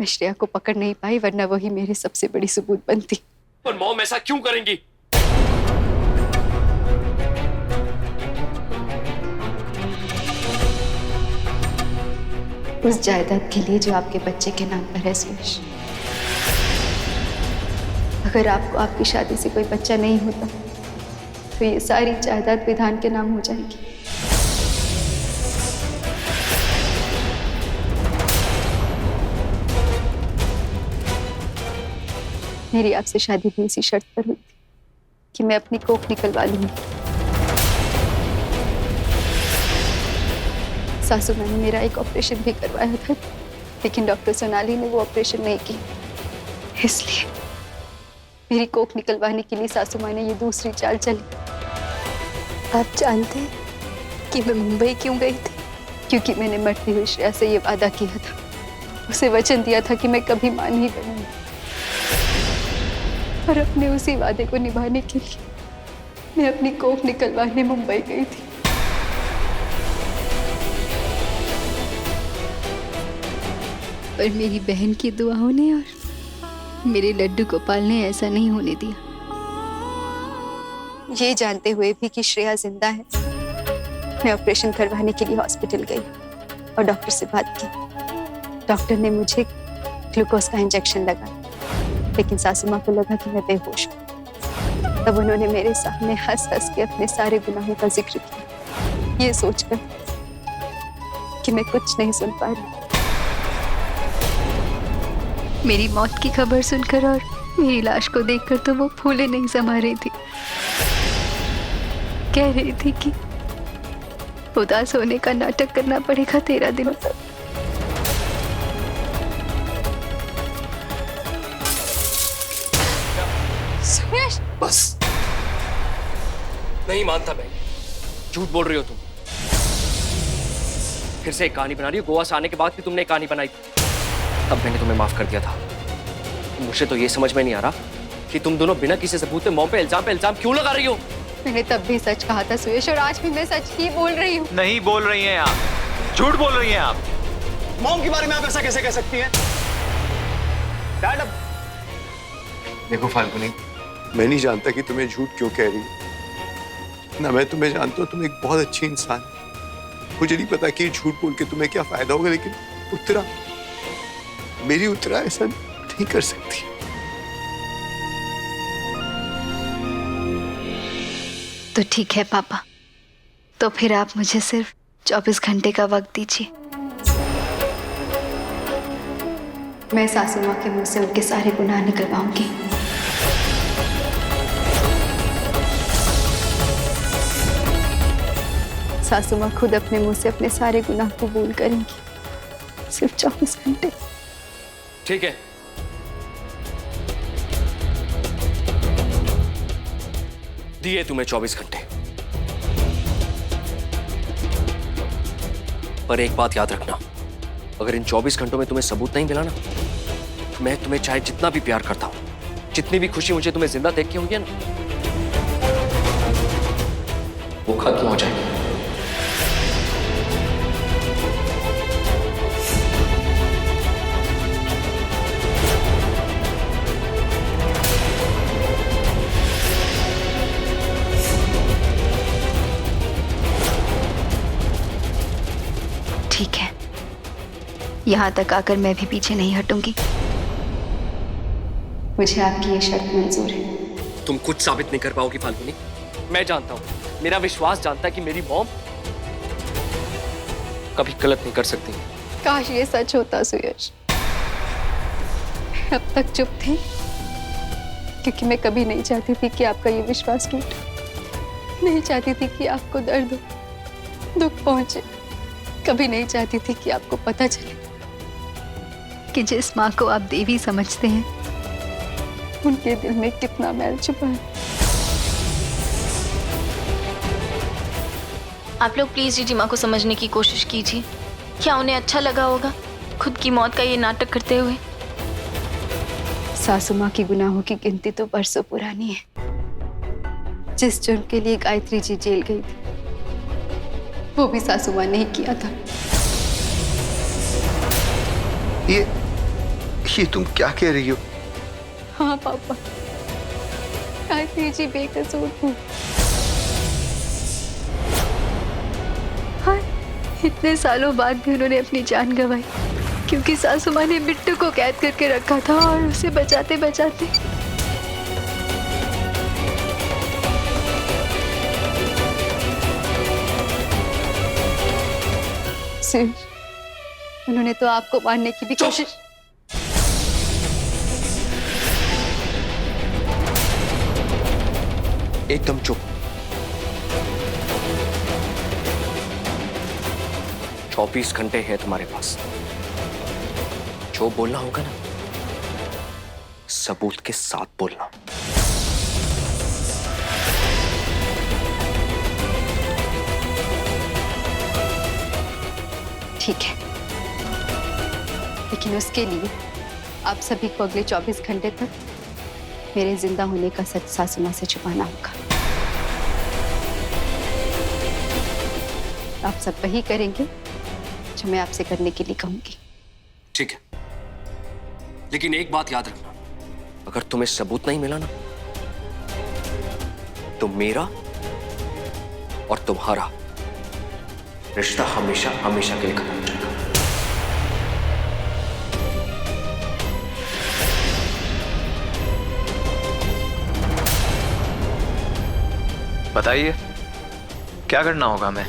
मैं श्रेया को पकड़ नहीं पाई, वरना वही मेरी सबसे बड़ी सबूत बनती। पर मॉम ऐसा क्यों करेंगी? उस जायदाद के लिए जो आपके बच्चे के नाम पर है सुरेश। अगर आपको आपकी शादी से कोई बच्चा नहीं होता तो ये सारी जायदाद विधान के नाम हो जाएगी। मेरी आपसे शादी भी इसी शर्त पर हुई थी कि मैं अपनी कोख निकलवा लूंगी। सासू माँ ने मेरा एक ऑपरेशन भी करवाया था, लेकिन डॉक्टर सोनाली ने वो ऑपरेशन नहीं किया। इसलिए मेरी कोख निकलवाने के लिए सासू माँ ने ये दूसरी चाल चली। आप जानते हैं कि मैं मुंबई क्यों गई थी? क्योंकि मैंने मरती हुई श्रेया से ये वादा किया था, उसे वचन दिया था कि मैं कभी मां नहीं बनूंगी। और अपने उसी वादे को निभाने के लिए मैं अपनी कोख निकलवाने मुंबई गई थी। पर मेरी बहन की दुआओं ने और मेरे लड्डू गोपाल ने ऐसा नहीं होने दिया। ये जानते हुए भी कि श्रेया जिंदा है, मैं ऑपरेशन करवाने के लिए हॉस्पिटल गई और डॉक्टर से बात की। डॉक्टर ने मुझे ग्लूकोज का इंजेक्शन लगाया, लेकिन सासू माँ को लगा कि मैं बेहोश हूँ। तब उन्होंने मेरे सामने हंस हंस के अपने सारे गुनाहों का जिक्र किया, ये सोचकर कि मैं कुछ नहीं सुन पा रही। मेरी मौत की खबर सुनकर और मेरी लाश को देखकर तो वो फूले नहीं समा रही थी। कह रही थी कि उदास होने का नाटक करना पड़ेगा 13 दिनों तक। सुरेश, बस, नहीं मानता मैं। झूठ बोल रही हो तुम। फिर से एक कहानी बना रही हो। गोवा से आने के बाद भी तुमने एक कहानी बनाई, तब मैंने तुम्हें माफ कर दिया था। मुझे तो ये समझ में नहीं आ रहा कि तुम दोनों बिना किसी सबूत पे मॉम पे इल्जाम क्यों लगा रही हो। मैंने तब भी सच कहा था सुरेश, और आज भी मैं सच ही बोल रही हूँ। नहीं बोल रही हैं आप, झूठ बोल रही हैं आप। मॉम के बारे में आप ऐसा कैसे कह सकती हैं? डैड, अब देखो फाल्गुनी, मैं नहीं जानता कि तुम्हें झूठ क्यों कह रही हो। ना मैं तुम्हें जानता हूँ, तुम एक बहुत अच्छी इंसान हो। मुझे नहीं पता कि झूठ बोल के तुम्हें क्या फायदा होगा, लेकिन उत्तरा, मेरी उत्तरा ऐसा नहीं कर सकती। तो ठीक है पापा, तो फिर आप मुझे सिर्फ 24 घंटे का वक्त दीजिए। मैं सासू माँ के मुंह से उनके सारे गुनाह निकलवाऊंगी। सासू माँ खुद अपने मुंह से अपने सारे गुनाह कबूल करेंगी, सिर्फ 24 घंटे। ठीक है, दिए तुम्हें 24 घंटे। पर एक बात याद रखना, अगर इन 24 घंटों में तुम्हें सबूत नहीं मिला ना, मैं तुम्हें चाहे जितना भी प्यार करता हूं, जितनी भी खुशी मुझे तुम्हें जिंदा देख के होगी ना, वो खत्म हो जाएगी। ठीक है, यहाँ तक आकर मैं भी पीछे नहीं हटूंगी। मुझे आपकी ये शर्त मंजूर है। तुम कुछ साबित नहीं कर पाओगी फाल्गुनी। मैं जानता हूं, मेरा विश्वास जानता है कि मेरी मॉम कभी गलत नहीं कर सकती। काश ये सच होता सुयश। अब तक चुप थी क्योंकि मैं कभी नहीं चाहती थी कि आपका ये विश्वास टूटे। नहीं चाहती थी कि आपको दर्द हो, दुख पहुंचे। कभी नहीं चाहती थी कि आपको पता चले कि जिस माँ को आप देवी समझते हैं, उनके दिल में कितना मैल छुपा है। आप लोग प्लीज जीजी माँ को समझने की कोशिश कीजिए। क्या उन्हें अच्छा लगा होगा खुद की मौत का ये नाटक करते हुए? सासू माँ की गुनाहों की गिनती तो बरसों पुरानी है। जिस जुर्म के लिए गायत्री जी जेल गई थी, वो भी सासू माँ ने ही किया था। ये तुम क्या कह रही हो? हाँ पापा, गायत्री जी बेकसूर थी। हाँ, इतने सालों बाद भी उन्होंने अपनी जान गंवाई क्योंकि सासू माँ ने बिट्टू को कैद करके रखा था और उसे बचाते बचाते उन्होंने तो आपको मारने की भी कोशिश। एकदम चुप। 24 घंटे हैं तुम्हारे पास। जो बोलना होगा ना, सबूत के साथ बोलना। ठीक है, लेकिन उसके लिए आप सभी को अगले 24 घंटे तक मेरे जिंदा होने का सच सासू माँ से छुपाना होगा। आप सब वही करेंगे जो मैं आपसे करने के लिए कहूंगी। ठीक है, लेकिन एक बात याद रखना, अगर तुम्हें सबूत नहीं मिला ना, तो मेरा और तुम्हारा रिश्ता हमेशा हमेशा के लिए खत्म हो जाएगा। बताइए क्या करना होगा हमें?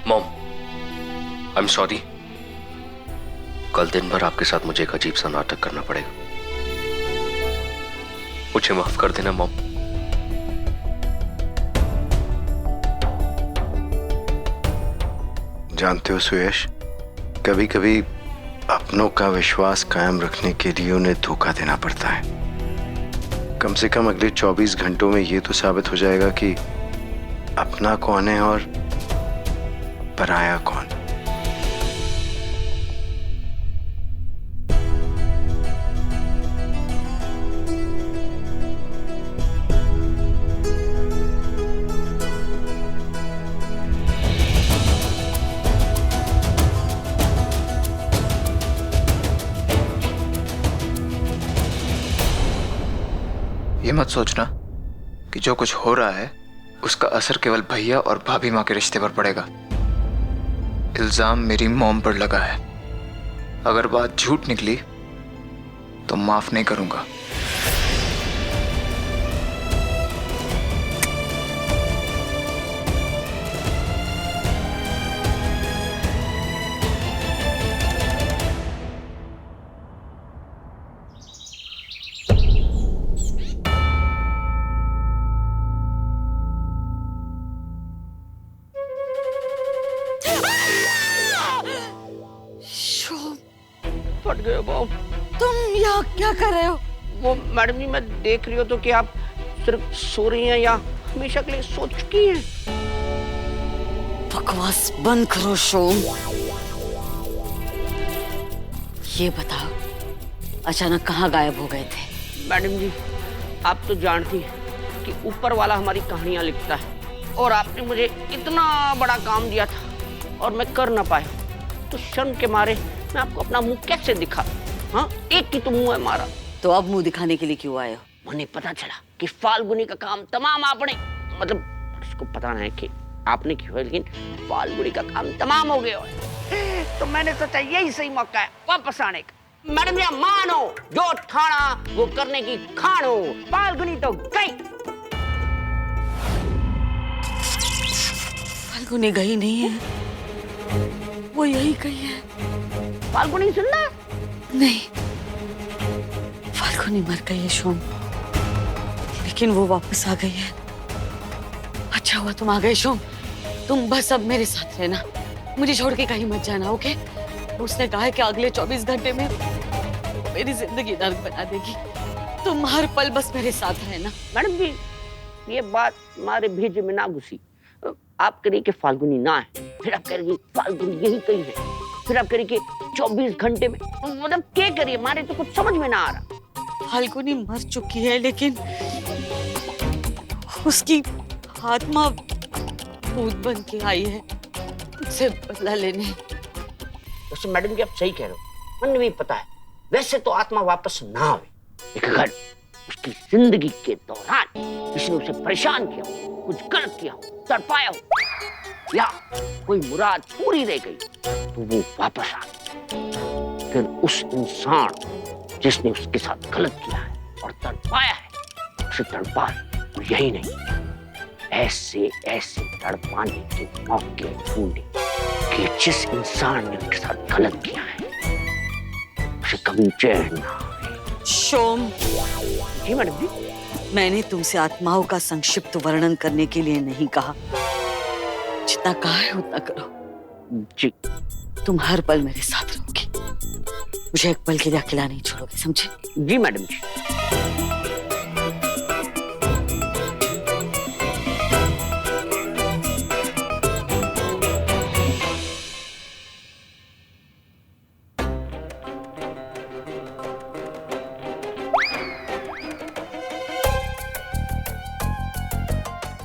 Mom, I am sorry. कल दिन भर आपके साथ मुझे एक अजीब सा नाटक करना पड़ेगा। मुझे माफ कर देना मॉम। जानते हो सुयश, कभी कभी अपनों का विश्वास कायम रखने के लिए उन्हें धोखा देना पड़ता है। कम से कम अगले 24 घंटों में ये तो साबित हो जाएगा कि अपना कौन है और पराया कौन। ये मत सोचना कि जो कुछ हो रहा है उसका असर केवल भैया और भाभी माँ के रिश्ते पर पड़ेगा। इल्जाम मेरी मॉम पर लगा है। अगर बात झूठ निकली तो माफ नहीं करूंगा। फट गए बॉब। तुम यहाँ क्या कर रहे हो? वो मैडम जी, मैं देख रही हूँ तो कि आप सिर्फ सो रही हैं या हमेशा के लिए सो चुकी हैं। बकवास बंद करो शोम। ये बताओ, अचानक कहाँ गायब हो गए थे? मैडम जी, आप तो जानती हैं कि ऊपर वाला हमारी कहानियां लिखता है और आपने मुझे इतना बड़ा काम दिया था और मैं कर ना पाया, तो शर्म के मारे मैं आपको अपना मुंह कैसे दिखा? हाँ, एक की तो मुंह है मारा। तो अब मुंह दिखाने के लिए क्यों आए हो? मुझे पता चला कि फाल्गुनी का काम तमाम आपने, मतलब उसको पता नहीं कि आपने किया, लेकिन फाल्गुनी का काम तमाम हो गया है। तो मैंने सोचा यही सही मौका है वापस आने का। मैडम जी, मानो जो ठाना वो करने की खानो। फाल्गुनी तो गई। फाल्गुनी गई नहीं है, वो यही गई है। फाल्गुनी सुनना? नहीं, फाल्गुनी मर गई है शोम, लेकिन वो वापस आ गई है। अच्छा हुआ तुम आ गए शोम। तुम बस अब मेरे साथ रहना, मुझे छोड़ के कहीं मत जाना, ओके? उसने कहा है कि अगले 24 घंटे में मेरी जिंदगी नर्क बना देगी। तुम हर पल बस मेरे साथ रहना। मैडम जी, ये बात हमारे भेजे में ना घुसी। आप कह रही कि फाल्गुनी ना है, फिर आप कह रही फाल्गुनी यही कहीं है, फिर आप कह रही कि 24 घंटे में, मतलब क्या करिए, हमारे तो कुछ समझ में ना आ रहा। फाल्गुनी मर चुकी है, लेकिन उसकी आत्मा भूत बन के आई है मुझसे बदला लेने। वैसे मैडम जी आप सही कह रहे हो, मन भी पता है, वैसे तो आत्मा वापस ना आवे, लेकिन अगर उसकी जिंदगी के दौरान किसी ने उसे परेशान किया हो, कुछ गलत किया हो, तड़पाया हो, या कोई मुराद पूरी रह गई, तो वो वापस आ गई। फिर उस इंसान जिसने उसके साथ गलत किया है और तड़पाया है, उसे तड़पा यही नहीं, ऐसे ऐसे तड़पाने के मौके ढूंढे कि जिस इंसान ने उसके साथ गलत किया है उसे कभी चैन ना आए। शोम, जी मैडम जी। मैंने तुमसे आत्माओं का संक्षिप्त वर्णन करने के लिए नहीं कहा, जितना कहा है उतना करो। जी। तुम हर पल मेरे साथ रहोगी, मुझे एक पल के लिए अकेला नहीं छोड़ोगे, समझे? जी मैडम जी।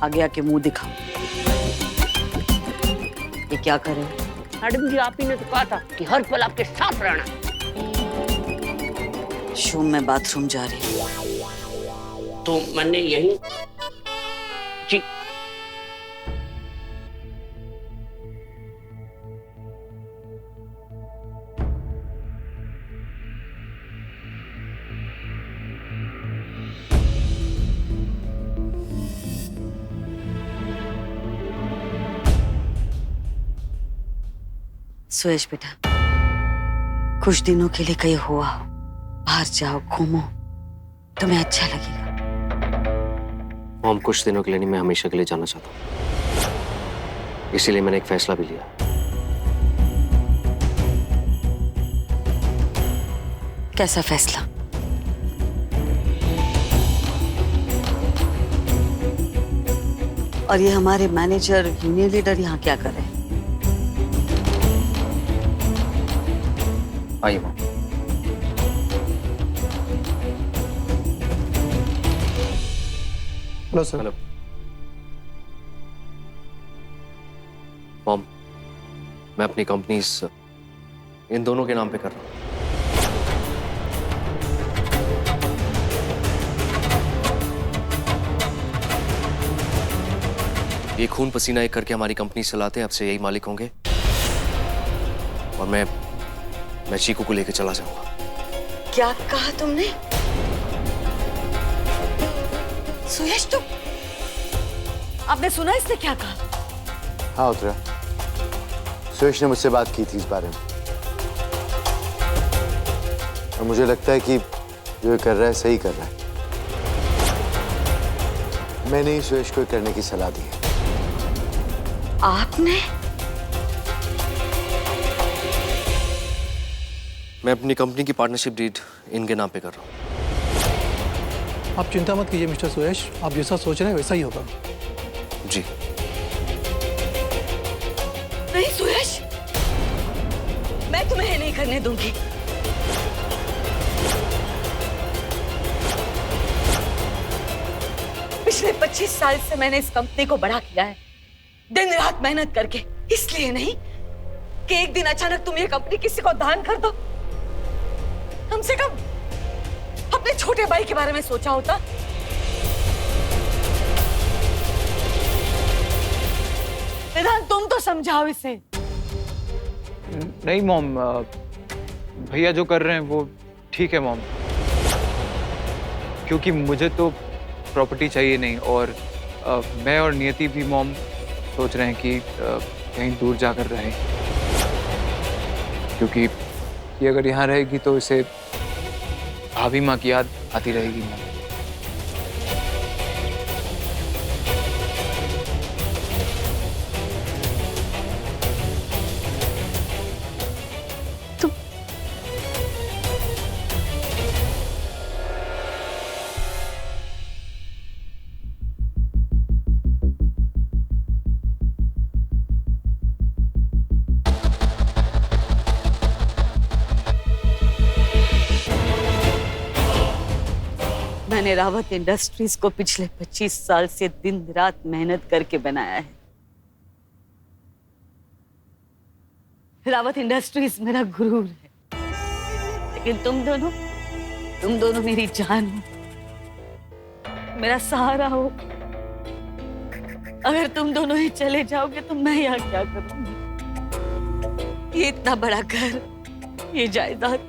आगे आके मुंह दिखाओ। ये क्या कर रहे हो? मैडम जी आप ही ने तो कहा था कि हर पल आपके साथ रहना। शोम, मैं बाथरूम जा रही हूँ। तो मैंने यही। जी। सुयश बेटा, कुछ दिनों के लिए कहीं हुआ हो, बाहर जाओ, घूमो, तुम्हें अच्छा लगेगा। मॉम, कुछ दिनों के लिए नहीं, मैं हमेशा के लिए जाना चाहता हूँ, इसीलिए मैंने एक फैसला भी लिया। कैसा फैसला? और ये हमारे मैनेजर, यूनियन लीडर यहाँ क्या कर रहे हैं? आइए mom. Hello sir. Hello mom, मैं अपनी कंपनीज इन दोनों के नाम पे कर रहा हूँ। ये खून पसीना एक करके हमारी कंपनी चलाते हैं, अब से यही मालिक होंगे, और मैं चीकू को लेकर चला जाऊंगा। क्या कहा तुमने? सुयश, तुम, आपने सुना इसने क्या कहा? हाँ उत्तरा, सुयश ने मुझसे बात की थी इस बारे में, और मुझे लगता है कि जो ये कर रहा है सही कर रहा है। मैंने ही सुयश को करने की सलाह दी है। आपने? मैं अपनी कंपनी की पार्टनरशिप डीड इनके नाम पे कर रहा हूँ। आप चिंता मत कीजिए मिस्टर सुयश, आप जैसा सोच रहे हैं वैसा ही होगा। जी। नहीं सुयश, मैं तुम्हें नहीं करने दूंगी। पिछले 25 साल से मैंने इस कंपनी को बड़ा किया है, दिन रात मेहनत करके। इसलिए नहीं कि एक दिन अचानक तुम ये कंपनी किसी को दान कर दो। कम से कम अपने छोटे भाई के बारे में सोचा होता। विधान, तुम तो समझाओ इसे। नहीं मॉम, भैया जो कर रहे हैं वो ठीक है मॉम, क्योंकि मुझे तो प्रॉपर्टी चाहिए नहीं, और मैं और नियति भी मॉम सोच रहे हैं कि कहीं दूर जाकर रहे, क्योंकि ये अगर यहाँ रहेगी तो इसे भाभी माँ की याद आती रहेगी मॉम। मैंने रावत इंडस्ट्रीज को पिछले 25 साल से दिन रात मेहनत करके बनाया है। रावत इंडस्ट्रीज मेरा गुरूर है, लेकिन तुम दोनों मेरी जान हो, मेरा सहारा हो। अगर तुम दोनों ही चले जाओगे तो मैं यहाँ क्या करूंगी? ये इतना बड़ा घर, ये जायदाद,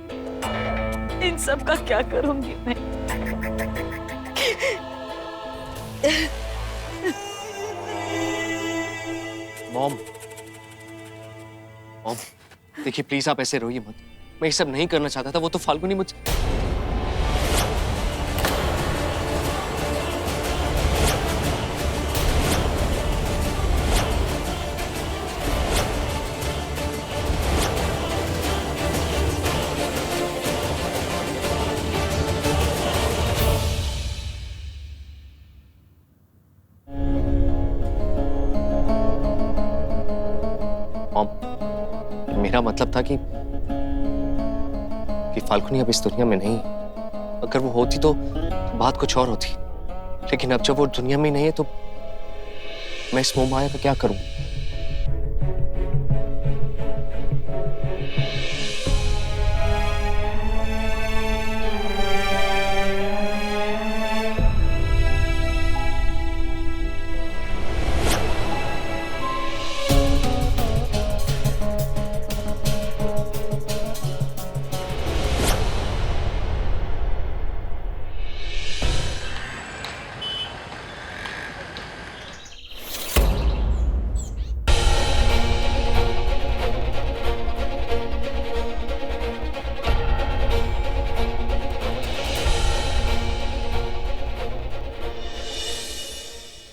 इन सब का क्या करूंगी मैं? मॉम, देखिए प्लीज आप ऐसे रोइए मत। मैं ये सब नहीं करना चाहता था, वो तो फाल्गुनी मुझ मेरा मतलब था कि फाल्गुनी अब इस दुनिया में नहीं। अगर वो होती तो बात कुछ और होती, लेकिन अब जब वो दुनिया में नहीं है तो मैं इस मोह माया का क्या करूं?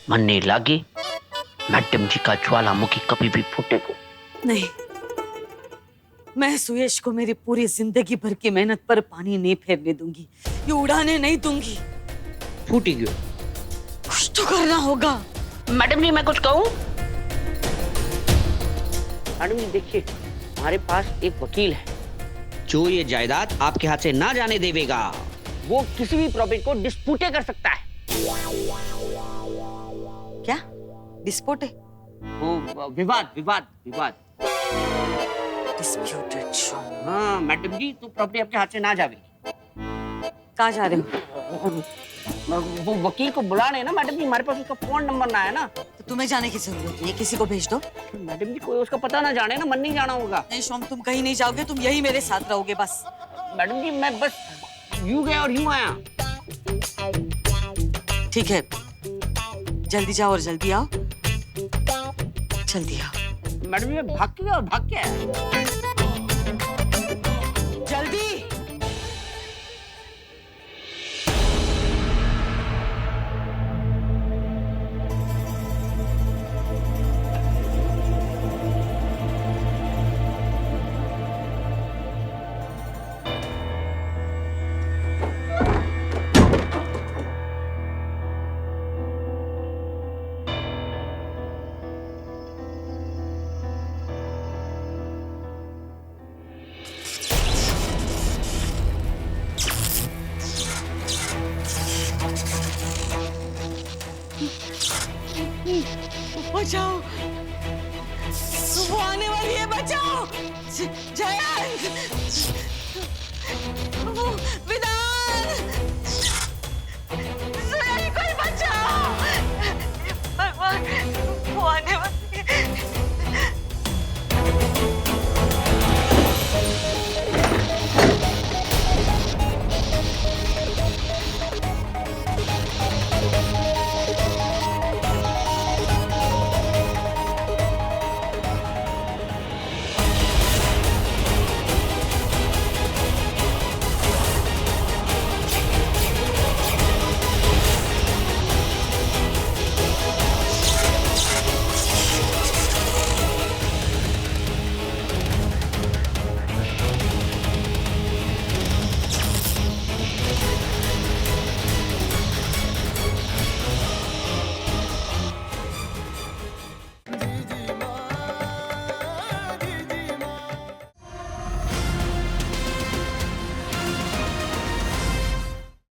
मन नहीं लागे मैडम जी का ज्वालामुखी कभी भी फूटेगा नहीं। मैं सुयश को मेरी पूरी जिंदगी भर की मेहनत पर पानी नहीं फेरने दूंगी, ये उड़ाने नहीं दूंगी। फूटी क्यों? कुछ तो करना होगा। मैडम जी मैं कुछ कहूं? मैडम जी देखिए, हमारे पास एक वकील है जो ये जायदाद आपके हाथ से ना जाने देवेगा। वो किसी भी प्रॉपर्टी को डिस्प्यूट कर सकता है। क्या डिस्प्यूट है? वो विवाद विवाद विवाद। डिस्प्यूटेड। हाँ मैडम जी, तो प्रॉपर्टी आपके हाथ से ना जाएगी। कहाँ जा रहे हो? वो वकील को बुलाने ना मैडम जी, हमारे पास उसका फोन नंबर ना है ना। तो तुम्हें जाने की जरूरत नहीं है, किसी को भेज दो। मैडम जी कोई उसका पता ना जाने ना, मन नहीं जाना होगा। नहीं शोम, तुम कहीं नहीं जाओगे, तुम यही मेरे साथ रहोगे बस। मैडम जी मैं बस यूं गया और यूं आया। ठीक है, जल्दी जाओ और जल्दी आओ। जल्दी आओ। मैडम जी भाग के और भाग के जल्दी। बचाओ, वो आने वाली है, बचाओ। जयंत,